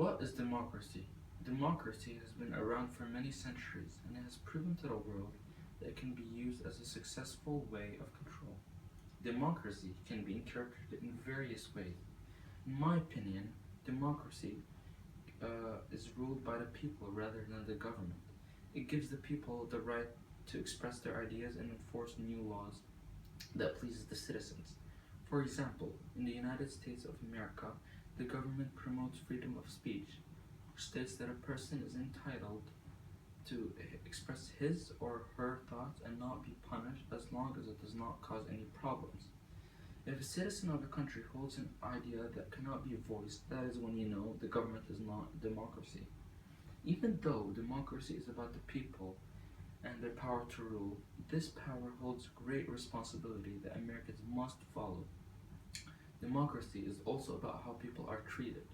What is democracy? Democracy has been around for many centuries and has proven to the world that it can be used as a successful way of control. Democracy can be interpreted in various ways. In my opinion, democracy is ruled by the people rather than the government. It gives the people the right to express their ideas and enforce new laws that pleases the citizens. For example, in the United States of America, the government promotes freedom of speech, which states that a person is entitled to express his or her thoughts and not be punished as long as it does not cause any problems. If a citizen of a country holds an idea that cannot be voiced, that is when you know the government is not democracy. Even though democracy is about the people and their power to rule, this power holds great responsibility that Americans must follow. Democracy is also about how people are treated.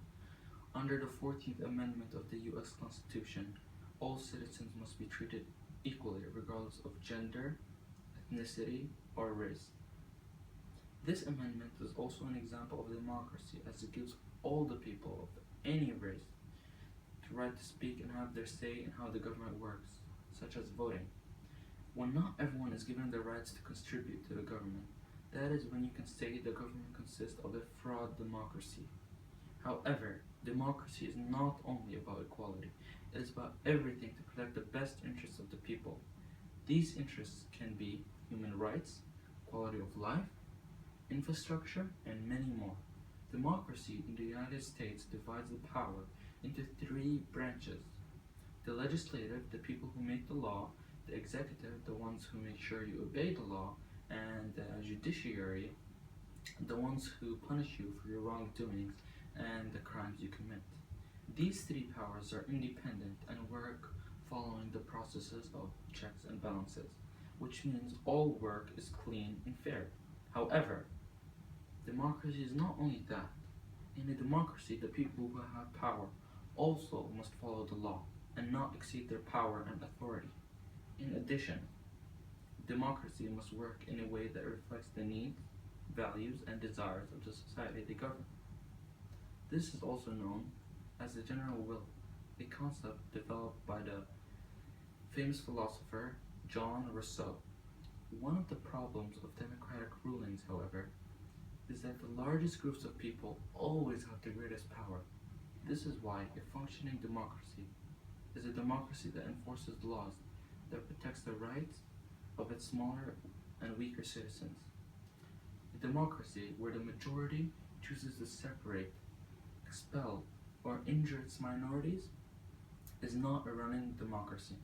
Under the 14th Amendment of the US Constitution, all citizens must be treated equally regardless of gender, ethnicity, or race. This amendment is also an example of democracy as it gives all the people of any race the right to speak and have their say in how the government works, such as voting. When not everyone is given the rights to contribute to the government, that is when you can say the government consists of a fraud democracy. However, democracy is not only about equality, it is about everything to protect the best interests of the people. These interests can be human rights, quality of life, infrastructure, and many more. Democracy in the United States divides the power into three branches: the legislative, the people who make the law; the executive, the ones who make sure you obey the law; and the judiciary, the ones who punish you for your wrongdoings and the crimes you commit. These three powers are independent and work following the processes of checks and balances, which means all work is clean and fair. However, democracy is not only that. In a democracy, the people who have power also must follow the law and not exceed their power and authority. In addition, democracy must work in a way that reflects the needs, values, and desires of the society they govern. This is also known as the general will, a concept developed by the famous philosopher John Rousseau. One of the problems of democratic rulings, however, is that the largest groups of people always have the greatest power. This is why a functioning democracy is a democracy that enforces laws, that protects the rights of its smaller and weaker citizens. A democracy where the majority chooses to separate, expel, or injure its minorities is not a running democracy.